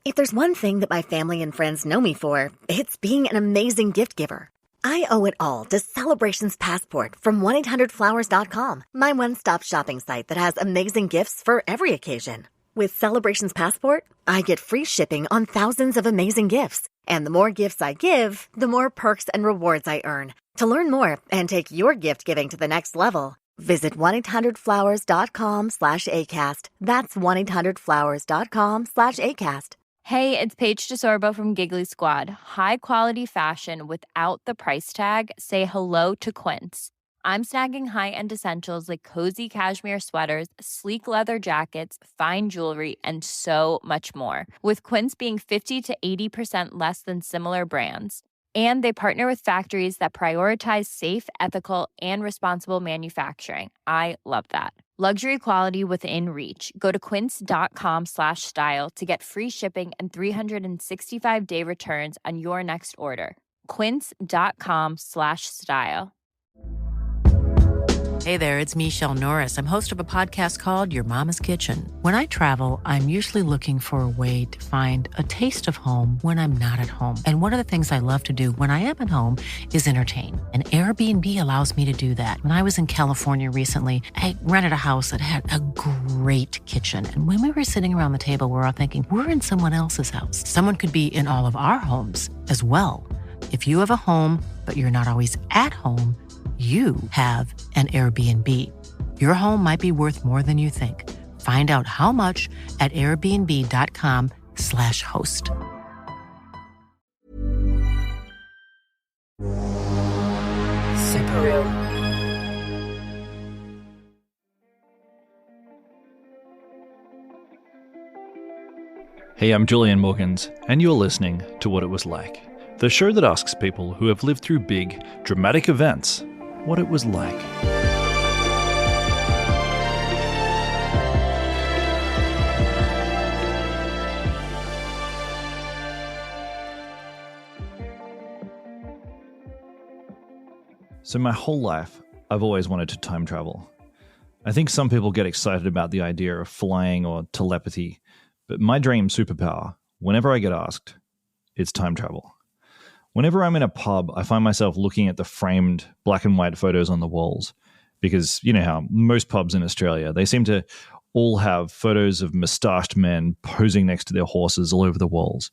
If there's one thing that my family and friends know me for, it's being an amazing gift giver. I owe it all to Celebrations Passport from 1-800-Flowers.com, my one-stop shopping site that has amazing gifts for every occasion. With Celebrations Passport, I get free shipping on thousands of amazing gifts. And the more gifts I give, the more perks and rewards I earn. To learn more and take your gift giving to the next level, visit 1-800-Flowers.com/ACAST. That's 1-800-Flowers.com/ACAST. Hey, it's Paige DeSorbo from Giggly Squad. High quality fashion without the price tag. Say hello to Quince. I'm snagging high-end essentials like cozy cashmere sweaters, sleek leather jackets, fine jewelry, and so much more. With Quince being 50 to 80% less than similar brands. And they partner with factories that prioritize safe, ethical, and responsible manufacturing. I love that. Luxury quality within reach. Go to quince.com/style to get free shipping and 365-day returns on your next order. Quince.com/style. Hey there, it's Michelle Norris. I'm host of a podcast called Your Mama's Kitchen. When I travel, I'm usually looking for a way to find a taste of home when I'm not at home. And one of the things I love to do when I am at home is entertain. And Airbnb allows me to do that. When I was in California recently, I rented a house that had a great kitchen. And when we were sitting around the table, we're all thinking, we're in someone else's house. Someone could be in all of our homes as well. If you have a home, but you're not always at home, you have an Airbnb. Your home might be worth more than you think. Find out how much at airbnb.com/host. Super Real. Hey, I'm Julian Morgans, and you're listening to What It Was Like, the show that asks people who have lived through big, dramatic events what it was like. So my whole life, I've always wanted to time travel. I think some people get excited about the idea of flying or telepathy, but my dream superpower, whenever I get asked, it's time travel. Whenever I'm in a pub, I find myself looking at the framed black and white photos on the walls because you know how most pubs in Australia, they seem to all have photos of moustached men posing next to their horses all over the walls.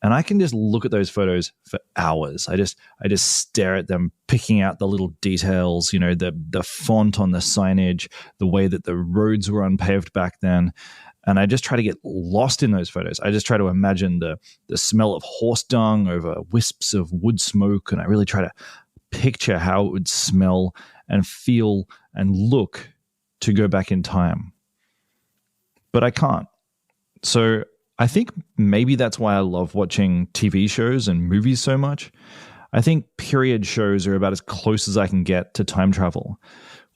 And I can just look at those photos for hours. I just stare at them, picking out the little details, you know, the font on the signage, the way that the roads were unpaved back then. And I just try to get lost in those photos. I just try to imagine the smell of horse dung over wisps of wood smoke. And I really try to picture how it would smell and feel and look to go back in time. But I can't. So I think maybe that's why I love watching TV shows and movies so much. I think period shows are about as close as I can get to time travel,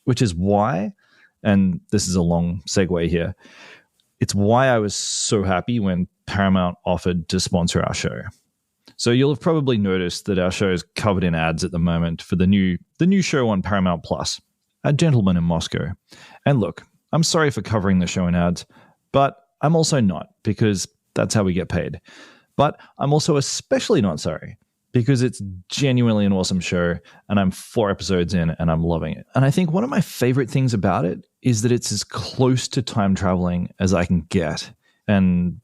which is why, and this is a long segue here, it's why I was so happy when Paramount offered to sponsor our show. So you'll have probably noticed that our show is covered in ads at the moment for the new show on Paramount Plus, A Gentleman in Moscow. And look, I'm sorry for covering the show in ads, but I'm also not, because that's how we get paid. But I'm also especially not sorry, because it's genuinely an awesome show, and I'm 4 episodes in and I'm loving it. And I think one of my favorite things about it is that it's as close to time traveling as I can get. And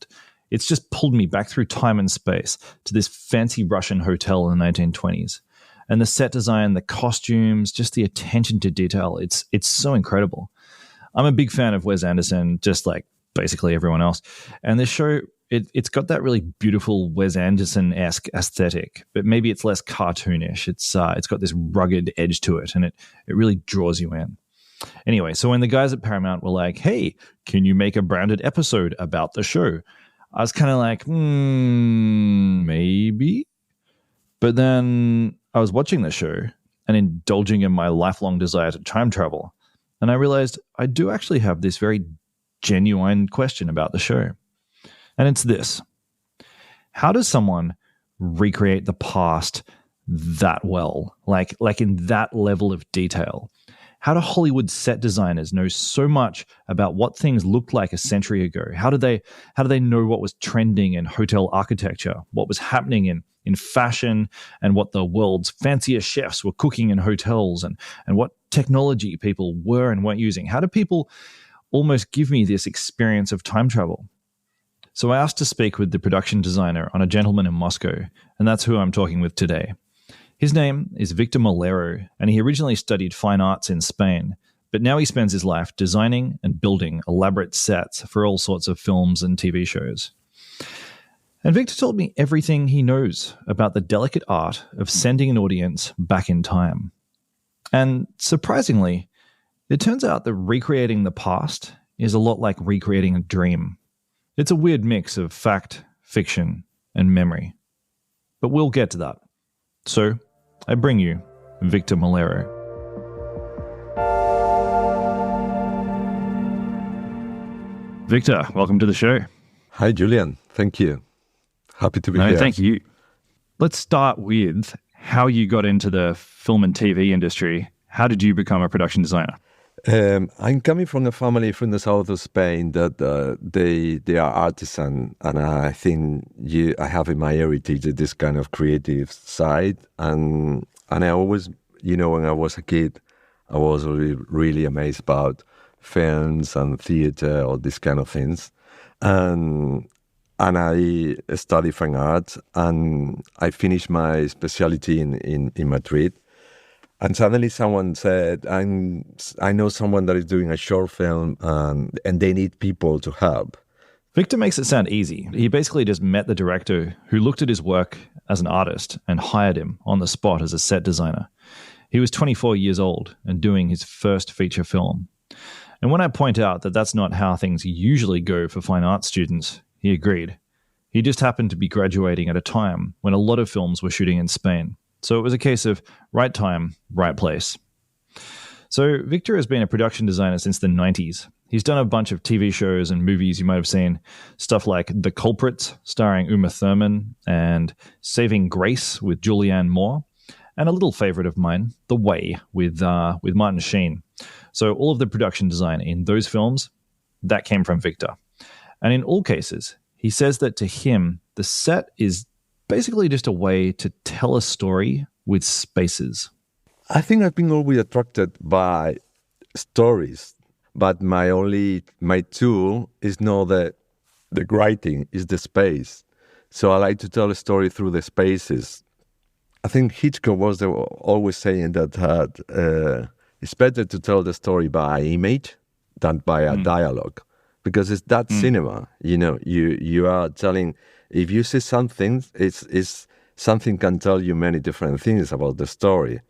it's just pulled me back through time and space to this fancy Russian hotel in the 1920s. And the set design, the costumes, just the attention to detail, it's so incredible. I'm a big fan of Wes Anderson, just like basically everyone else. And this show, it's got that really beautiful Wes Anderson-esque aesthetic, but maybe it's less cartoonish. It's got this rugged edge to it, and it really draws you in. Anyway, so when the guys at Paramount were like, hey, can you make a branded episode about the show? I was kind of like, maybe. But then I was watching the show and indulging in my lifelong desire to time travel, and I realized I do actually have this very genuine question about the show. And it's this: how does someone recreate the past that well, like in that level of detail? How do Hollywood set designers know so much about what things looked like a century ago? How do they know what was trending in hotel architecture, what was happening in fashion, and what the world's fanciest chefs were cooking in hotels, and what technology people were and weren't using? How do people almost give me this experience of time travel? So I asked to speak with the production designer on A Gentleman in Moscow, and that's who I'm talking with today. His name is Víctor Molero, and he originally studied fine arts in Spain, but now he spends his life designing and building elaborate sets for all sorts of films and TV shows. And Victor told me everything he knows about the delicate art of sending an audience back in time. And surprisingly, it turns out that recreating the past is a lot like recreating a dream. It's a weird mix of fact, fiction, and memory. But we'll get to that. So, I bring you Víctor Molero. Victor, welcome to the show. Hi, Julian. Thank you. Happy to be here. Thank you. Let's start with how you got into the film and TV industry. How did you become a production designer? I'm coming from a family from the south of Spain that they are artisan, and I think I have in my heritage this kind of creative side, and I always, when I was a kid, I was really amazed about films and theater, all these kind of things, and I studied fine arts, and I finished my specialty in Madrid. And suddenly someone said, I know someone that is doing a short film and they need people to help. Victor makes it sound easy. He basically just met the director who looked at his work as an artist and hired him on the spot as a set designer. He was 24 years old and doing his first feature film. And when I point out that that's not how things usually go for fine arts students, he agreed. He just happened to be graduating at a time when a lot of films were shooting in Spain. So it was a case of right time, right place. So Victor has been a production designer since the 90s. He's done a bunch of TV shows and movies you might have seen, stuff like The Culprits, starring Uma Thurman, and Saving Grace with Julianne Moore, and a little favorite of mine, The Way, with Martin Sheen. So all of the production design in those films, that came from Victor. And in all cases, he says that to him, the set is basically just a way to tell a story with spaces. I think I've been always attracted by stories, but my tool is not the writing, is the space. So I like to tell a story through the spaces. I think Hitchcock was always saying that it's better to tell the story by image than by a dialogue, because it's that cinema. You are telling. If you see something, it's something can tell you many different things about the story.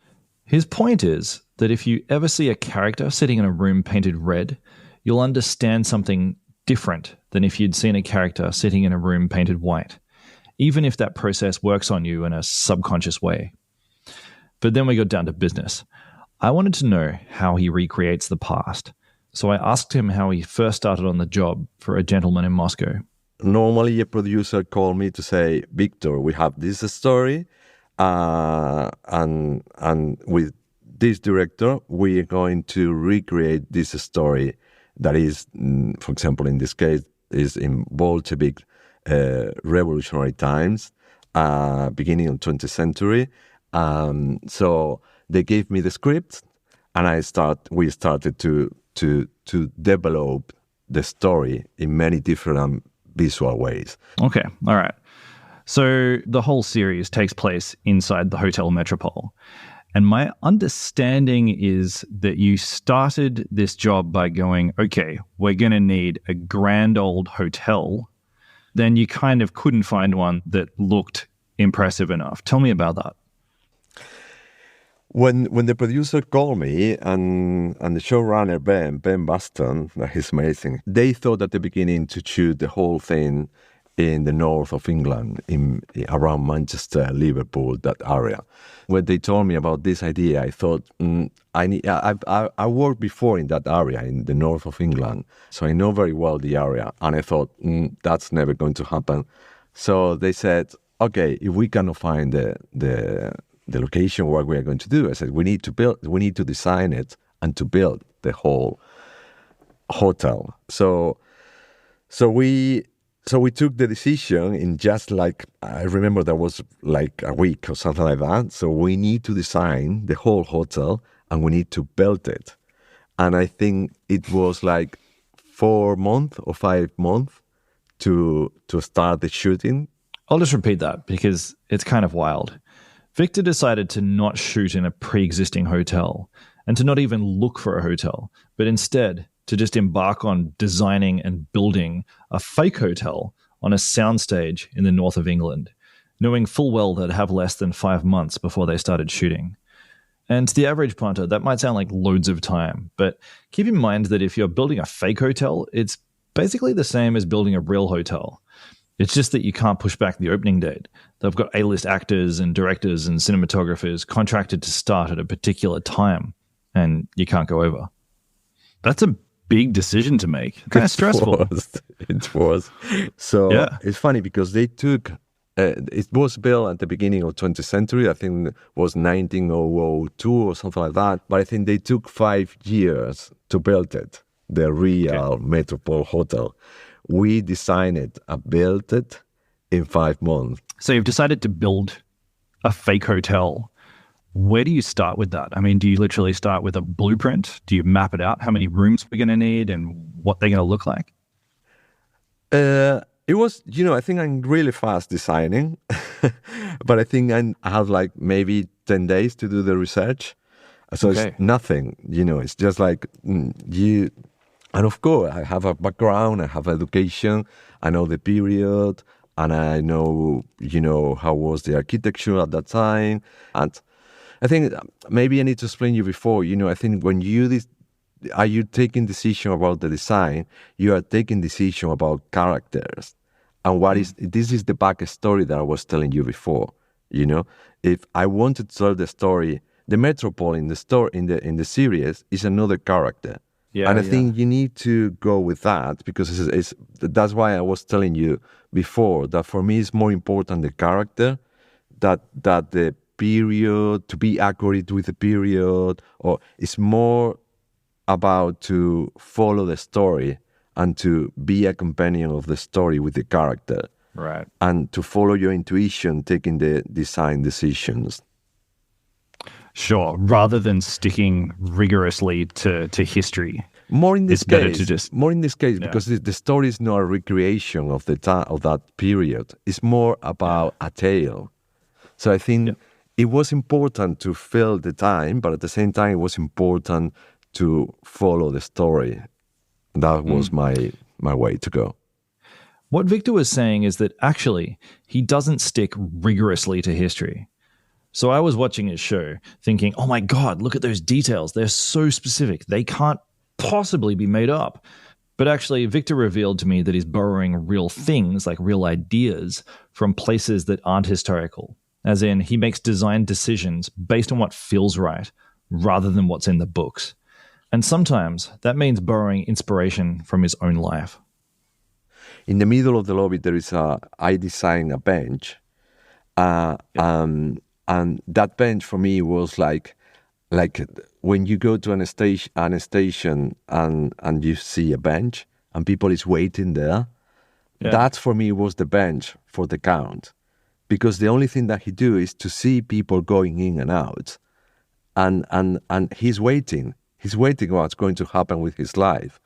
His point is that if you ever see a character sitting in a room painted red, you'll understand something different than if you'd seen a character sitting in a room painted white, even if that process works on you in a subconscious way. But then we got down to business. I wanted to know how he recreates the past, so I asked him how he first started on the job for A Gentleman in Moscow. Normally, a producer called me to say, Victor, we have this story, and with this director, we are going to recreate this story that is, for example, in this case, is in Bolshevik revolutionary times, beginning of 20th century. So they gave me the script, and we started to develop the story in many different visual ways. Okay, all right. So the whole series takes place inside the Hotel Metropole. And my understanding is that you started this job by going, okay, we're going to need a grand old hotel. Then you kind of couldn't find one that looked impressive enough. Tell me about that. When the producer called me and the showrunner Ben Baston, he's amazing, they thought at the beginning to shoot the whole thing in the north of England, around Manchester, Liverpool, that area. When they told me about this idea, I thought, I worked before in that area, in the north of England, so I know very well the area. And I thought, that's never going to happen. So they said, okay, if we cannot find the location where we are going to do, I said, we need to design it and to build the whole hotel. So we took the decision in just like, I remember that was like a week or something like that. So we need to design the whole hotel and we need to build it. And I think it was like 4 months or 5 months to start the shooting. I'll just repeat that because it's kind of wild. Victor decided to not shoot in a pre-existing hotel and to not even look for a hotel, but instead to just embark on designing and building a fake hotel on a soundstage in the north of England, knowing full well they'd have less than 5 months before they started shooting. And to the average punter, that might sound like loads of time, but keep in mind that if you're building a fake hotel, it's basically the same as building a real hotel. It's just that you can't push back the opening date. They've got A-list actors and directors and cinematographers contracted to start at a particular time, and you can't go over. That's a big decision to make. Kind of stressful. It was. So yeah. It's funny because they took, it was built at the beginning of 20th century. I think it was 1902 or something like that. But I think they took 5 years to build it, the real Metropole Hotel. We designed it and built it in 5 months. So you've decided to build a fake hotel. Where do you start with that? I mean, do you literally start with a blueprint? Do you map it out, how many rooms we're going to need and what they're going to look like? It was, I think I'm really fast designing, but I think I have like maybe 10 days to do the research. So it's nothing, it's just like you... And of course, I have a background, I have education, I know the period, and I know, how was the architecture at that time. And I think maybe I need to explain you before, I think when are you taking decision about the design, you are taking decision about characters. And this is the backstory that I was telling you before, If I wanted to tell the story, the Metropole in the story, in the series is another character. Yeah, and I think you need to go with that because that's why I was telling you before that for me it's more important the character that the period, to be accurate with the period, or it's more about to follow the story and to be a companion of the story with the character. Right. And to follow your intuition, taking the design decisions. Sure, rather than sticking rigorously to history. More in this case, because the story is not a recreation of the time of that period. It's more about a tale. So I think it was important to fill the time, but at the same time, it was important to follow the story. That was my way to go. What Victor was saying is that actually he doesn't stick rigorously to history. So I was watching his show thinking, oh my God, look at those details. They're so specific. They can't possibly be made up. But actually, Victor revealed to me that he's borrowing real things, like real ideas, from places that aren't historical. As in, he makes design decisions based on what feels right, rather than what's in the books. And sometimes that means borrowing inspiration from his own life. In the middle of the lobby, I designed a bench. And that bench for me was like when you go to a station and you see a bench and people is waiting there. Yeah. That for me was the bench for the Count, because the only thing that he do is to see people going in and out, and he's waiting. He's waiting what's going to happen with his life.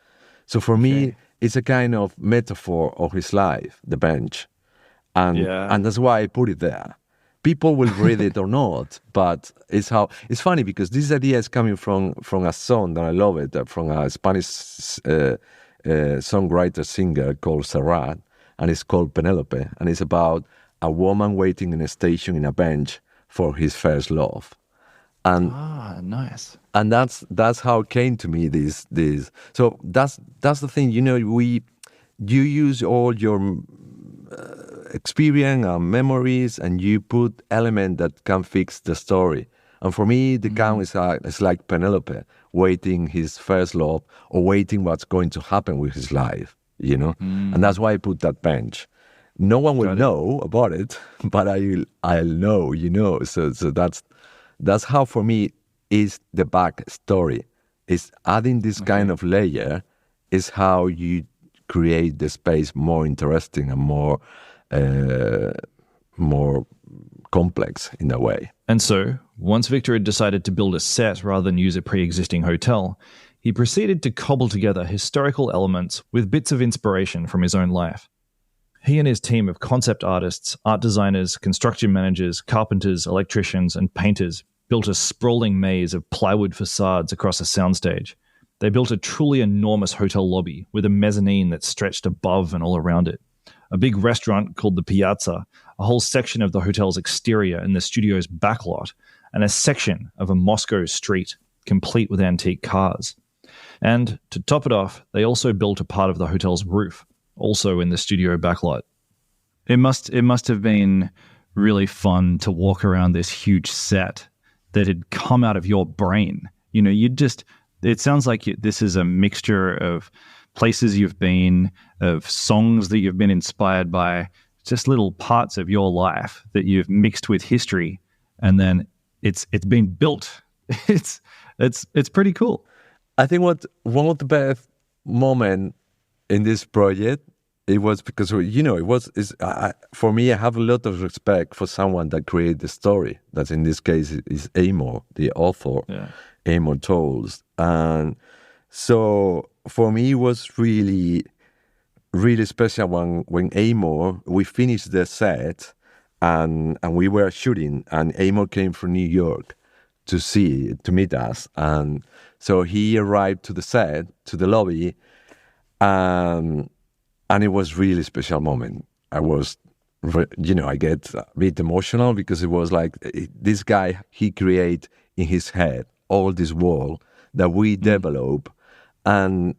So for me, it's a kind of metaphor of his life, the bench, and that's why I put it there. People will read it or not, but it's funny because this idea is coming from a song that I love it, from a Spanish songwriter singer called Serrat, and it's called Penelope, and it's about a woman waiting in a station in a bench for his first love. And nice. And that's how it came to me. This. So that's the thing. You use all your experience and memories, and you put elements that can fix the story. And for me, the Count is like Penelope, waiting his first love or waiting what's going to happen with his life, And that's why I put that bench. No one will know about it, but I'll know, So that's how for me is the back story. Is adding this kind of layer is how you create the space more interesting and more complex in a way. And so, once Victor had decided to build a set rather than use a pre-existing hotel, he proceeded to cobble together historical elements with bits of inspiration from his own life. He and his team of concept artists, art designers, construction managers, carpenters, electricians, and painters built a sprawling maze of plywood facades across a soundstage. They built a truly enormous hotel lobby with a mezzanine that stretched above and all around it. A big restaurant called the Piazza, a whole section of the hotel's exterior in the studio's backlot, and a section of a Moscow street, complete with antique cars. And to top it off, they also built a part of the hotel's roof, also in the studio backlot. It must have been really fun to walk around this huge set that had come out of your brain. You know, it sounds like this is a mixture of places you've been, of songs that you've been inspired by, just little parts of your life that you've mixed with history, and then it's been built. It's pretty cool. I think one of the best moments in this project, it was because, you know, for me, I have a lot of respect for someone that created the story. That in this case is Amor, the author, Amor Tolls. And so for me, it was really, really special when Amor, we finished the set and we were shooting, and Amor came from New York to meet us. And so he arrived to the set, to the lobby, and it was really special moment. I get a bit emotional because it was like this guy, he create in his head all this world that we develop, and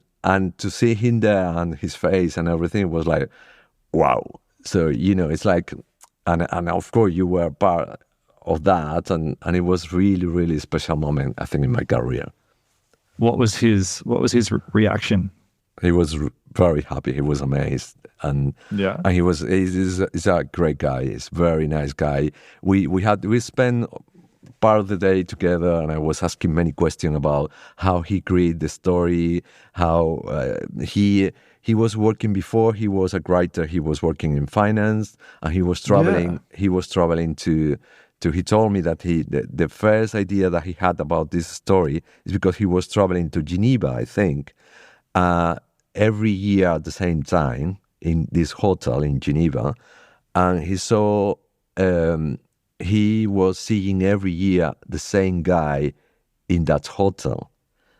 to see him there and his face and everything was like, wow. So, you know, it's like, and of course you were part of that, and it was really, really special moment, I think, in my career. What was his reaction? He was very happy. He was amazed, and he's a great guy. He's a very nice guy. We spent part of the day together, and I was asking many questions about how he created the story, how he was working before. He was a writer. He was working in finance, and he was traveling. Yeah. He was traveling to. He told me that the first idea that he had about this story is because he was traveling to Geneva, I think, every year at the same time in this hotel in Geneva, and he saw he was seeing every year the same guy in that hotel.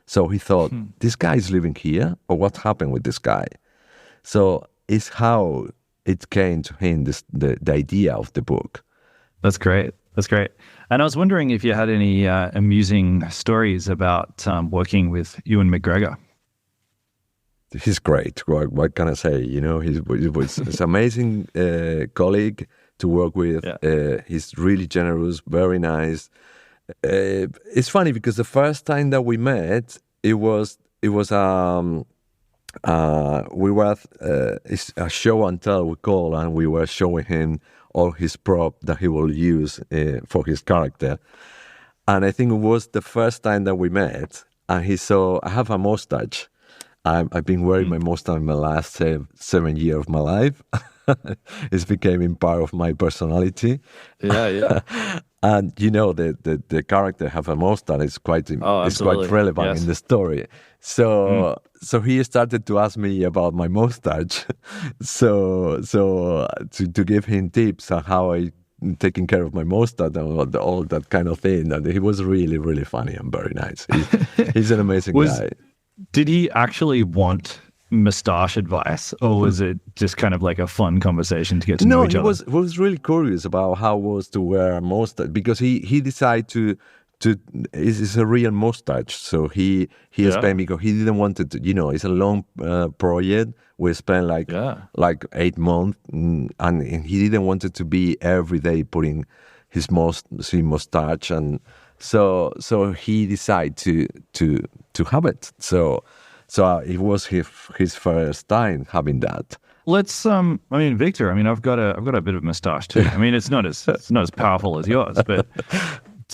So he thought, this guy is living here, or what happened with this guy? So it's how it came to him, the idea of the book. That's great. That's great. And I was wondering if you had any amusing stories about working with Ewan McGregor. He's great. What can I say? You know, he's an amazing colleague to work with. Yeah. He's really generous, very nice. It's funny because the first time that we met, we were it's a show and tell we call, and we were showing him all his prop that he will use for his character. And I think it was the first time that we met, and he saw I have a mustache. I've been wearing my mustache in the last 7 years of my life. It's becoming part of my personality. Yeah. And you know, the character have a mustache is quite relevant in the story. So he started to ask me about my mustache. so to give him tips on how I taking care of my mustache and all that kind of thing. And he was really, really funny and very nice. He's an amazing guy. Did he actually want mustache advice, or was it just kind of like a fun conversation to get to know each other? No, he was really curious about how it was to wear a mustache, because he decided to it's a real mustache. So he spent, because he didn't want it to, you know, it's a long project. We spent like 8 months, and he didn't want it to be every day putting his mustache, and so he decided to have it. So it was his first time having that. Let's Victor, I've got a bit of mustache too. It's not as powerful as yours, but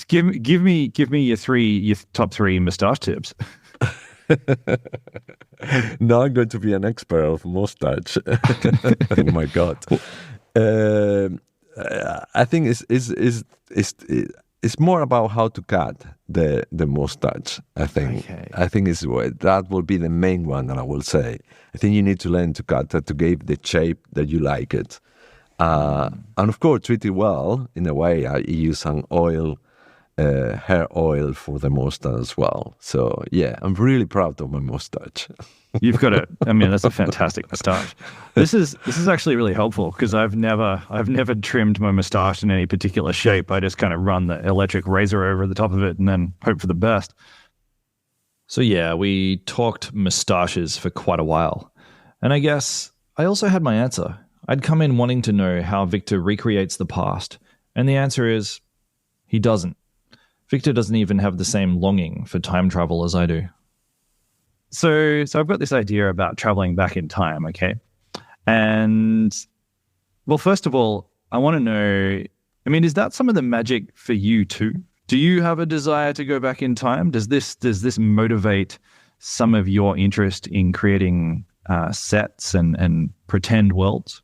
give me your top 3 mustache tips. Now I'm going to be an expert of mustache. Oh my God. I think it's more about how to cut the mustache. I think that will be the main one that I will say. I think you need to learn to cut that to give the shape that you like it, and of course treat it well. In a way, I use some oil. Hair oil for the mustache as well. So yeah, I'm really proud of my mustache. You've got it. I mean, that's a fantastic mustache. This is actually really helpful because I've never trimmed my mustache in any particular shape. I just kind of run the electric razor over the top of it and then hope for the best. So yeah, we talked mustaches for quite a while. And I guess I also had my answer. I'd come in wanting to know how Victor recreates the past. And the answer is, he doesn't. Victor doesn't even have the same longing for time travel as I do. So I've got this idea about traveling back in time, okay? And, well, first of all, I want to know, I mean, is that some of the magic for you too? Do you have a desire to go back in time? Does this motivate some of your interest in creating sets and pretend worlds?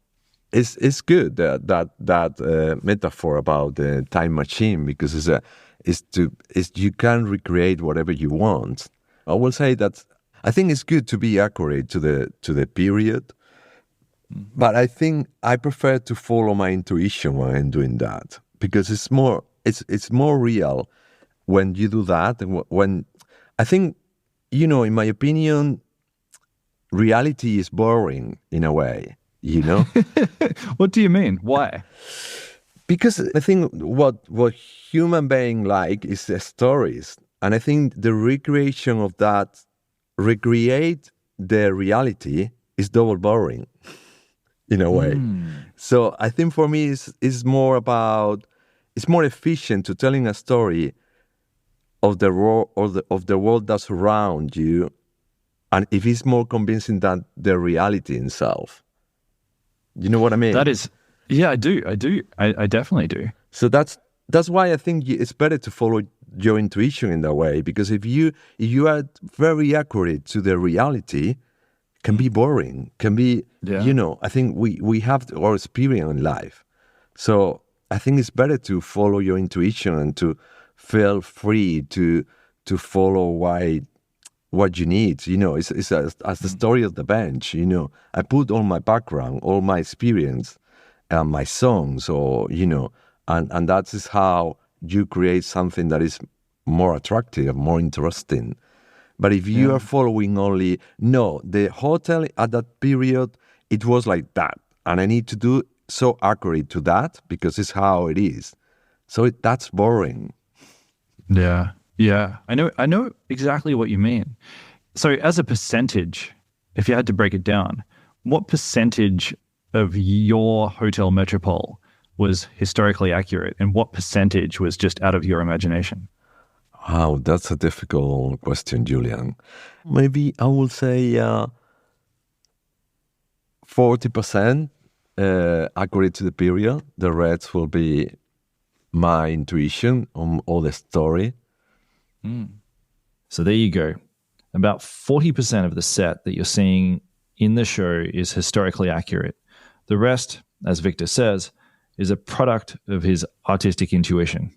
It's good that metaphor about the time machine, because you can recreate whatever you want. I will say that I think it's good to be accurate to the period, but I think I prefer to follow my intuition when I'm doing that, because it's more real when you do that. And when I think, in my opinion, reality is boring in a way. What do you mean? Why? Because I think what human being like is the stories. And I think the recreate the reality is double boring in a way. So I think for me it's more efficient to telling a story of the world that's around you, and if it's more convincing than the reality itself. You know what I mean? That is, yeah, I do. I definitely do. So that's why I think it's better to follow your intuition in that way, because if you are very accurate to the reality, it can be boring, can be, I think we have our experience in life. So I think it's better to follow your intuition and to feel free to follow what you need. It's as the story of the bench. I put all my background, all my experience, my songs, and that is how you create something that is more attractive, more interesting. But if you are following only, the hotel at that period, it was like that, and I need to do so accurate to that because it's how it is. So that's boring. Yeah. I know exactly what you mean. So as a percentage, if you had to break it down, what percentage of your hotel metropole was historically accurate and what percentage was just out of your imagination? Wow, that's a difficult question, Julian. Maybe I will say 40% accurate to the period. The rest will be my intuition on all the story. So there you go. About 40% of the set that you're seeing in the show is historically accurate. The rest, as Victor says, is a product of his artistic intuition.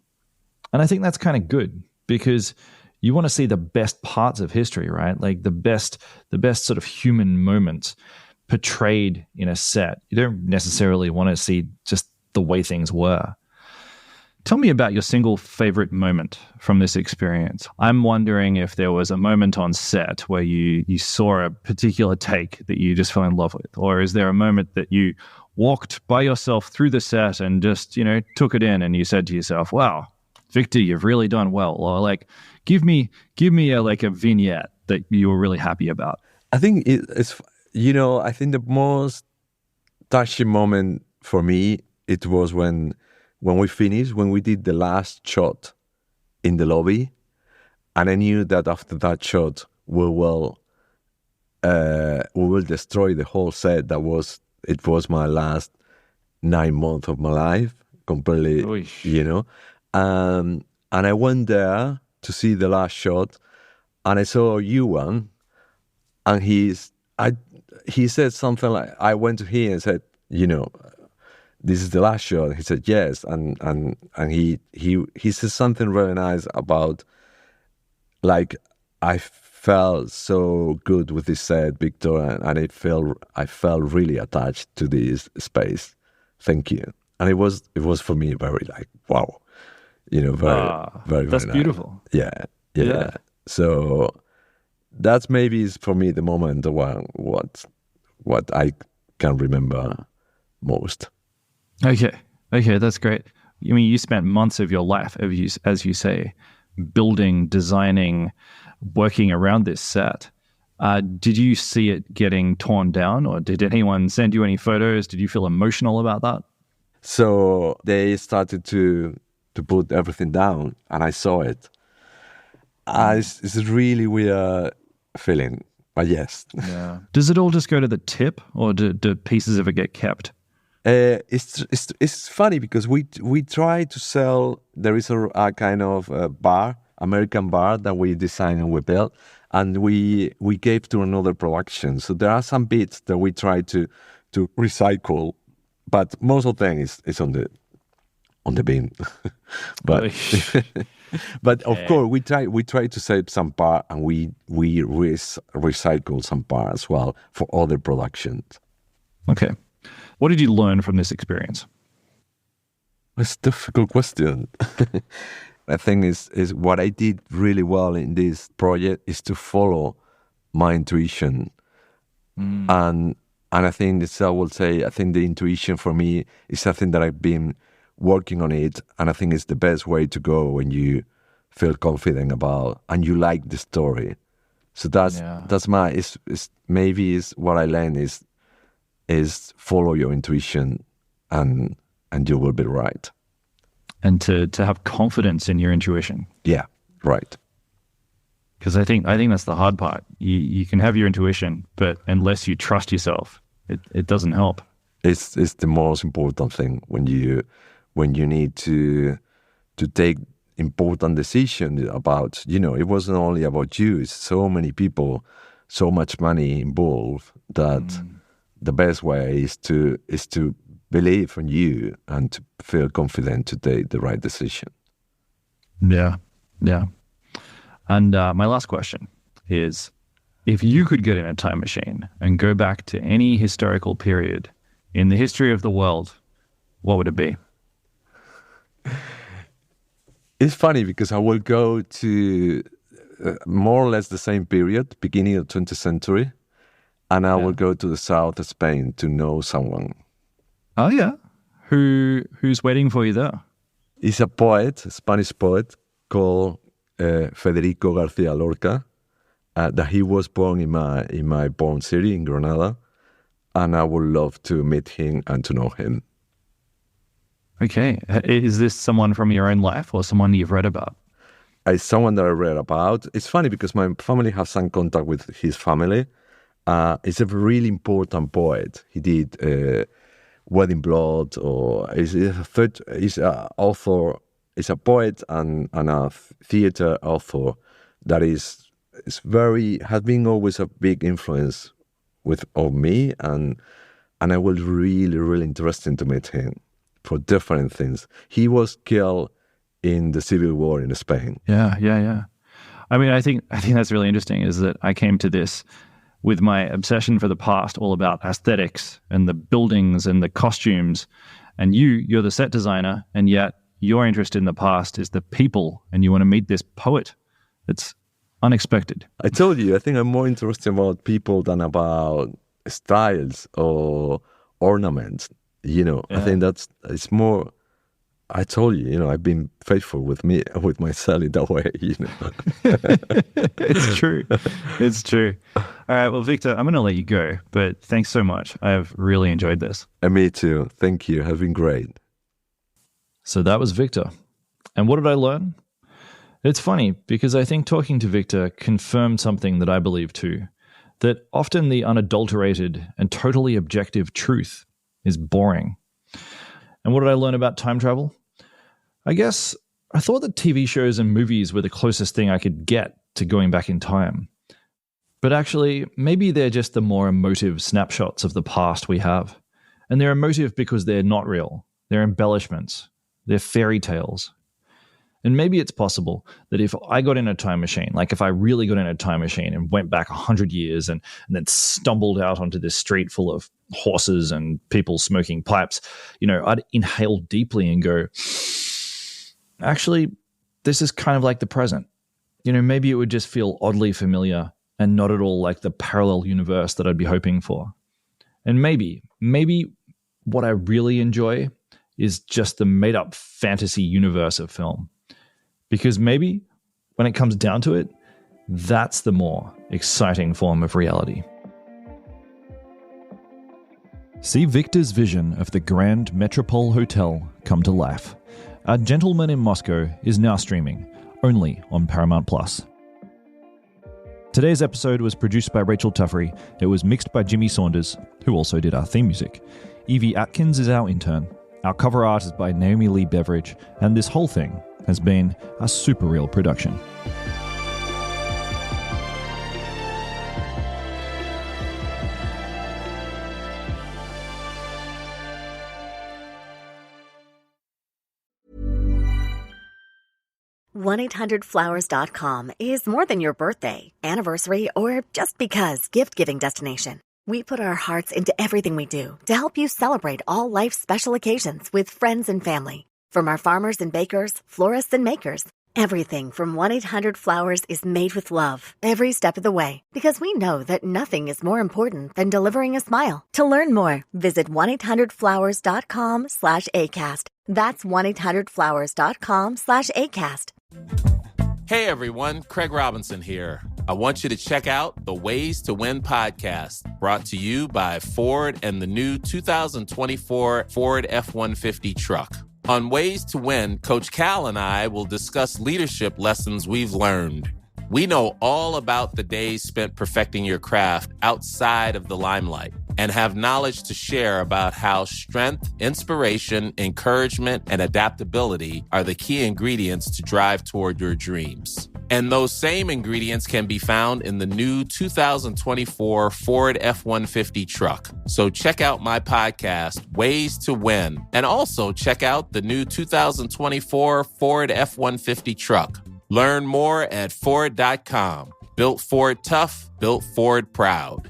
And I think that's kind of good, because you want to see the best parts of history, right? Like the best sort of human moments portrayed in a set. You don't necessarily want to see just the way things were. Tell me about your single favorite moment from this experience. I'm wondering if there was a moment on set where you saw a particular take that you just fell in love with, or is there a moment that you walked by yourself through the set and just, took it in and you said to yourself, wow, Victor, you've really done well, or like, give me a vignette that you were really happy about? I think it's, I think the most touching moment for me, it was when we finished, when we did the last shot in the lobby, and I knew that after that shot, we will destroy the whole set. It was my last 9 months of my life, completely, Oish. And I went there to see the last shot, and I saw Yuan, And he said something like, I went to him and said, this is the last shot. He said yes, and he said something really nice about, like, I felt so good with this set, Victor, and I felt really attached to this space. Thank you. And it was for me very like, wow, very that's nice. beautiful. Yeah. So that's maybe is for me the moment what I can remember most. Okay, that's great. I mean, you spent months of your life, as you say, building, designing, working around this set. Did you see it getting torn down, or did anyone send you any photos? Did you feel emotional about that? So they started to put everything down, and I saw it. It's a really weird feeling, but yes. Yeah. Does it all just go to the tip, or do pieces of it get kept? It's funny because we try to sell. There is a kind of bar, American bar that we designed and we built, and we gave to another production. So there are some bits that we try to recycle, but most of them is on the bin. But but of course we try to save some part, and we recycle some part as well for other productions. Okay. What did you learn from this experience? It's a difficult question. I think is what I did really well in this project is to follow my intuition. And I think this, I will say, I think the intuition for me is something that I've been working on it, and I think it's the best way to go when you feel confident about and you like the story. So that's my is maybe is what I learned is follow your intuition and you will be right. And to have confidence in your intuition. Yeah, right. Because I think that's the hard part. You can have your intuition, but unless you trust yourself, it doesn't help. It's the most important thing when you need to take important decisions about, it wasn't only about you, it's so many people, so much money involved that the best way is to believe in you and to feel confident to take the right decision. Yeah. And my last question is, if you could get in a time machine and go back to any historical period in the history of the world, what would it be? It's funny because I will go to more or less the same period, beginning of 20th century, and I will go to the south of Spain to know someone. Oh, yeah. Who's waiting for you there? He's a poet, a Spanish poet, called Federico García Lorca, that he was born in my born city, in Granada, and I would love to meet him and to know him. Okay. Is this someone from your own life or someone you've read about? It's someone that I read about. It's funny because my family has some contact with his family. He's a really important poet. He did Wedding Blood, or he's an author. He's a poet and a theater author that has been always a big influence on me, and I was really, really interested to meet him for different things. He was killed in the Civil War in Spain. Yeah. I mean, I think that's really interesting, is that I came to this with my obsession for the past, all about aesthetics and the buildings and the costumes. And you're the set designer, and yet your interest in the past is the people, and you want to meet this poet. It's unexpected. I told you, I think I'm more interested about people than about styles or ornaments. I think it's more. I told you, I've been faithful with myself in that way, It's true. All right, well, Victor, I'm going to let you go, but thanks so much. I've really enjoyed this. And me too. Thank you. Have been great. So that was Victor. And what did I learn? It's funny because I think talking to Victor confirmed something that I believe too, that often the unadulterated and totally objective truth is boring. And what did I learn about time travel? I guess I thought that TV shows and movies were the closest thing I could get to going back in time. But actually, maybe they're just the more emotive snapshots of the past we have. And they're emotive because they're not real. They're embellishments. They're fairy tales. And maybe it's possible that if I got in a time machine, like if I really got in a time machine and went back 100 years and then stumbled out onto this street full of horses and people smoking pipes, I'd inhale deeply and go, actually, this is kind of like the present. Maybe it would just feel oddly familiar and not at all like the parallel universe that I'd be hoping for. And maybe what I really enjoy is just the made-up fantasy universe of film. Because maybe, when it comes down to it, that's the more exciting form of reality. See Victor's vision of the Grand Metropole Hotel come to life. A Gentleman in Moscow is now streaming, only on Paramount+. Today's episode was produced by Rachel Tuffrey. It was mixed by Jimmy Saunders, who also did our theme music. Evie Atkins is our intern. Our cover art is by Naomi Lee Beveridge, and this whole thing has been a Super Real production. $1-800-Flowers.com is more than your birthday, anniversary, or just because gift-giving destination. We put our hearts into everything we do to help you celebrate all life's special occasions with friends and family. From our farmers and bakers, florists and makers, everything from 1-800-Flowers is made with love every step of the way, because we know that nothing is more important than delivering a smile. To learn more, visit 1-800-Flowers.com/ACAST. That's 1-800-Flowers.com/ACAST. Hey everyone, Craig Robinson here. I want you to check out the Ways to Win podcast, brought to you by Ford and the new 2024 Ford F-150 truck. On Ways to Win, Coach Cal and I will discuss leadership lessons we've learned. We know all about the days spent perfecting your craft outside of the limelight and have knowledge to share about how strength, inspiration, encouragement, and adaptability are the key ingredients to drive toward your dreams. And those same ingredients can be found in the new 2024 Ford F-150 truck. So check out my podcast, Ways to Win, and also check out the new 2024 Ford F-150 truck. Learn more at Ford.com. Built Ford tough, built Ford proud.